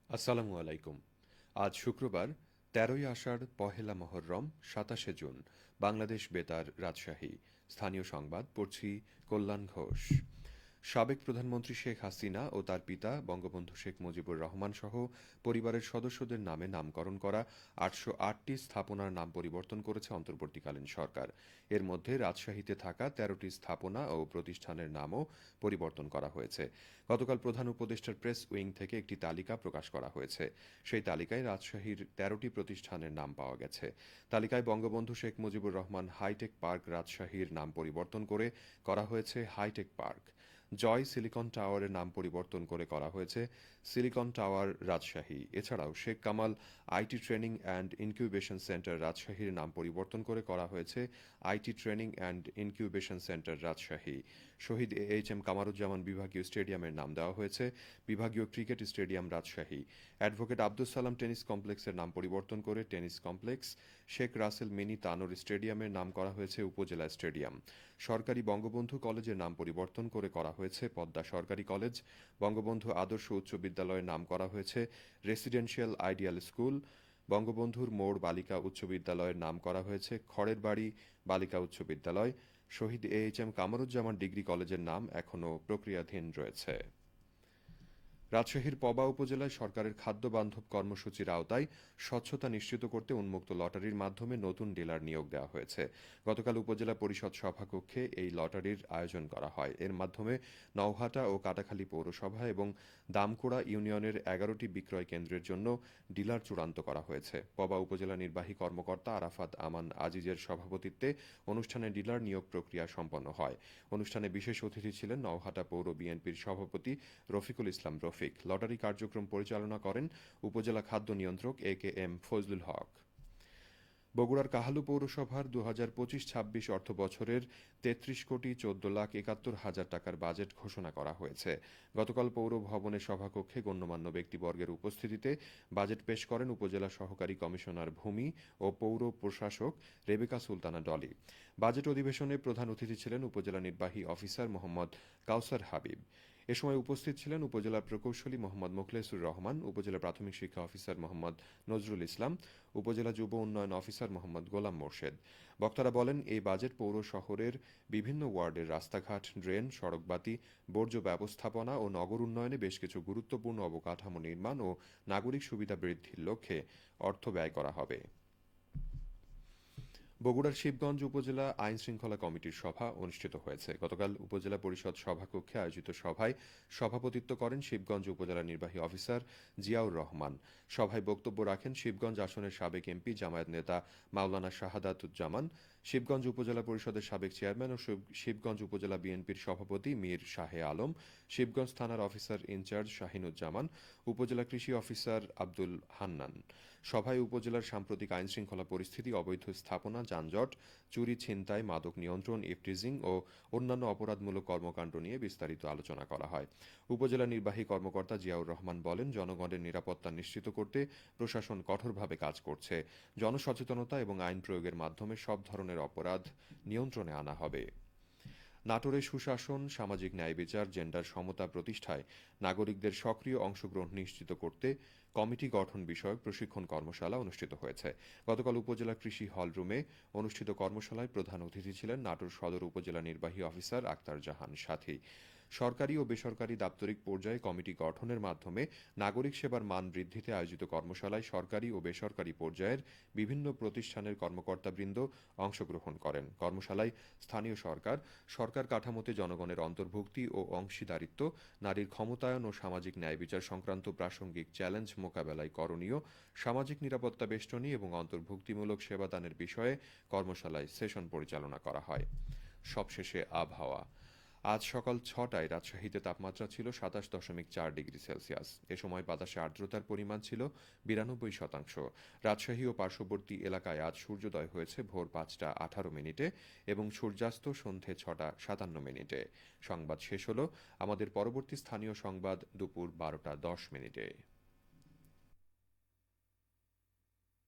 আসসালামু আলাইকুম। আজ শুক্রবার ১৩ই আষাঢ়, পহেলা মহররম, ২৭শে জুন। বাংলাদেশ বেতার, রাজশাহী। স্থানীয় সংবাদ পড়ছি কল্যাণ ঘোষ। সাবেক প্রধানমন্ত্রী শেখ হাসিনা ও তার পিতা বঙ্গবন্ধু শেখ মুজিবুর রহমান সহ পরিবারের সদস্যদের নামে নামকরণ করা ৮০৮টি স্থাপনার নাম পরিবর্তন করেছে অন্তর্বর্তীকালীন সরকার। এর মধ্যে রাজশাহীতে থাকা ১৩টি স্থাপনা ও প্রতিষ্ঠানের নামও পরিবর্তন করা হয়েছে। গতকাল প্রধান উপদেষ্টার প্রেস উইং থেকে একটি তালিকা প্রকাশ করা হয়েছে। সেই তালিকায় রাজশাহীর ১৩টি প্রতিষ্ঠানের নাম পাওয়া গেছে। তালিকায় বঙ্গবন্ধু শেখ মুজিবুর রহমান হাইটেক পার্ক রাজশাহীর নাম পরিবর্তন করে করা হয়েছে হাইটেক পার্ক। জয় সিলিকন টাওয়ারের নাম পরিবর্তন করে করা হয়েছে সিলিকন টাওয়ার রাজশাহী। এছাড়াও Sheikh Kamal IT training and incubation centre রাজশাহীর নাম পরিবর্তন করে করা হয়েছে IT training and incubation centre Rajshahi. শহীদ এইচ এম কামারুজ্জামান বিভাগীয় স্টেডিয়ামের নাম দেওয়া হয়েছে বিভাগীয় cricket stadium Rajshahi. Advocate Abdul Salam tennis কমপ্লেক্সের নাম পরিবর্তন করে tennis complex. Sheikh Russel mini Tanore স্টেডিয়ামের নাম করা হয়েছে উপজেলা স্টেডিয়াম। সরকারি বঙ্গবন্ধু কলেজের নাম পরিবর্তন করে করা হয়েছে পদ্মা সরকারি কলেজ। বঙ্গবন্ধু আদর্শ উচ্চ বিদ্যালয়ের নাম করা হয়েছে রেসিডেন্সিয়াল আইডিয়াল স্কুল। বঙ্গবন্ধুর মোড় বালিকা উচ্চ বিদ্যালয়ের নাম করা হয়েছে খড়ের বাড়ি বালিকা উচ্চ বিদ্যালয়। শহীদ এইচ এম কামারুজ্জামান ডিগ্রি কলেজের নাম এখনও প্রক্রিয়াধীন রয়েছে। রাজশাহীর পবা উপজেলায় সরকারের খাদ্য বান্ধব কর্মসূচির আওতায় স্বচ্ছতা নিশ্চিত করতে উন্মুক্ত লটারির মাধ্যমে নতুন ডিলার নিয়োগ দেওয়া হয়েছে। গতকাল উপজেলা পরিষদ সভাকক্ষে এই লটারির আয়োজন করা হয়। এর মাধ্যমে নওহাটা ও কাটাখালী পৌরসভা এবং দামকুড়া ইউনিয়নের ১১টি বিক্রয় কেন্দ্রের জন্য ডিলার চূড়ান্ত করা হয়েছে। পবা উপজেলা নির্বাহী কর্মকর্তা আরাফাত আমান আজিজের সভাপতিত্বে অনুষ্ঠানে ডিলার নিয়োগ প্রক্রিয়া সম্পন্ন হয়। অনুষ্ঠানে বিশেষ অতিথি ছিলেন নওহাটা পৌর বিএনপির সভাপতি রফিকুল ইসলাম রফিক। লটারি কার্যক্রম পরিচালনা করেন উপজেলা খাদ্য নিয়ন্ত্রক এ.কে.এম. ফজলুল হক। বগুড়ার কাহালু পৌরসভার ২০২৫-২৬ অর্থ বছরের ৩৩,১৪,৭১,০০০ টাকার বাজেট ঘোষণা করা হয়েছে। গতকাল পৌর ভবনের সভাকক্ষে গণ্যমান্য ব্যক্তিবর্গের উপস্থিতিতে বাজেট পেশ করেন উপজেলা সহকারী কমিশনার ভূমি ও পৌর প্রশাসক রেবেকা সুলতানা ডলি। বাজেট অধিবেশনে প্রধান অতিথি ছিলেন উপজেলা নির্বাহী অফিসার মোহাম্মদ কাউসার হাবিব। এ সময় উপস্থিত ছিলেন উপজেলার প্রকৌশলী মোহাম্মদ মোখলেসুর রহমান, উপজেলা প্রাথমিক শিক্ষা অফিসার মোহাম্মদ নজরুল ইসলাম, উপজেলা যুব উন্নয়ন অফিসার মোহাম্মদ গোলাম মোর্শেদ। বক্তারা বলেন, এই বাজেট পৌর শহরের বিভিন্ন ওয়ার্ডের রাস্তাঘাট, ড্রেন, সড়কবাতি, বর্জ্য ব্যবস্থাপনা ও নগর উন্নয়নে বেশ কিছু গুরুত্বপূর্ণ অবকাঠামো নির্মাণ ও নাগরিক সুবিধা বৃদ্ধির লক্ষ্যে অর্থ ব্যয় করা হবে। বগুড়ার শিবগঞ্জ উপজেলা আইন শৃঙ্খলা কমিটির সভা অনুষ্ঠিত হয়েছে। গতকাল উপজেলা পরিষদ সভাকক্ষে আয়োজিত সভায় সভাপতিত্ব করেন শিবগঞ্জ উপজেলা নির্বাহী অফিসার জিয়াউর রহমান। সভায় বক্তব্য রাখেন শিবগঞ্জ আসনের সাবেক এমপি জামায়াত নেতা মাওলানা শাহাদাতুজ্জামান, শিবগঞ্জ উপজেলা পরিষদের সাবেক চেয়ারম্যান ও শিবগঞ্জ উপজেলা বিএনপির সভাপতি মীর শাহে আলম, শিবগঞ্জ থানার অফিসার ইনচার্জ শাহিনুজ্জামান, উপজেলা কৃষি অফিসার আব্দুল হান্নান। সভায় উপজেলার সাম্প্রতিক আইন শৃঙ্খলা পরিস্থিতি, অবৈধ স্থাপনা, যানজট, চুরি, ছিনতাই, মাদক নিয়ন্ত্রণ, ইফটিজিং ও অন্যান্য অপরাধমূলক কর্মকাণ্ড নিয়ে বিস্তারিত আলোচনা করা হয়। উপজেলা নির্বাহী কর্মকর্তা জিয়াউর রহমান বলেন, জনগণের নিরাপত্তা নিশ্চিত করতে প্রশাসন কঠোরভাবে কাজ করছে। জনসচেতনতা এবং আইন প্রয়োগের মাধ্যমে সব ধরনের অপরাধ নিয়ন্ত্রণে আনা হবে। নাটোরে সুশাসন, সামাজিক ন্যায় বিচার, জেন্ডার সমতা প্রতিষ্ঠায় নাগরিকদের সক্রিয় অংশগ্রহণ নিশ্চিত করতে কমিটি গঠন বিষয়ক প্রশিক্ষণ কর্মশালা অনুষ্ঠিত হয়েছে। গতকাল উপজেলা কৃষি হলরুমে অনুষ্ঠিত কর্মশালায় প্রধান অতিথি ছিলেন নাটোর সদর উপজেলা নির্বাহী অফিসার আক্তার জাহান সাথী। সরকারি ও বেসরকারি দাপ্তরিক পর্যায়ে কমিটি গঠনের মাধ্যমে নাগরিক সেবার মান বৃদ্ধিতে আয়োজিত কর্মশালায় সরকারি ও বেসরকারি পর্যায়ের বিভিন্ন প্রতিষ্ঠানের কর্মকর্তাবৃন্দ অংশগ্রহণ করেন। কর্মশালায় স্থানীয় সরকার, সরকার কাঠামোতে জনগণের অন্তর্ভুক্তি ও অংশীদারিত্ব, নারীর ক্ষমতায়ন ও সামাজিক ন্যায় বিচার সংক্রান্ত প্রাসঙ্গিক চ্যালেঞ্জ মোকাবেলায় করণীয়, সামাজিক নিরাপত্তা বেষ্টনী এবং অন্তর্ভুক্তিমূলক সেবাদানের বিষয়ে কর্মশালায় সেশন পরিচালনা করা হয়। সবশেষে আবহাওয়া। আজ সকাল ৬টায় রাজশাহীতে তাপমাত্রা ছিল ২৭.৪ ডিগ্রি সেলসিয়াস। এ সময় বাতাসে আর্দ্রতার পরিমাণ ছিল ৯২%। রাজশাহী ও পার্শ্ববর্তী এলাকায় আজ সূর্যোদয় হয়েছে ভোর ৫টা ১৮ মিনিটে এবং সূর্যাস্ত সন্ধে ৬টা ৫৭ মিনিটে। সংবাদ শেষ হল। আমাদের পরবর্তী স্থানীয় সংবাদ দুপুর ১২টা ১০ মিনিটে।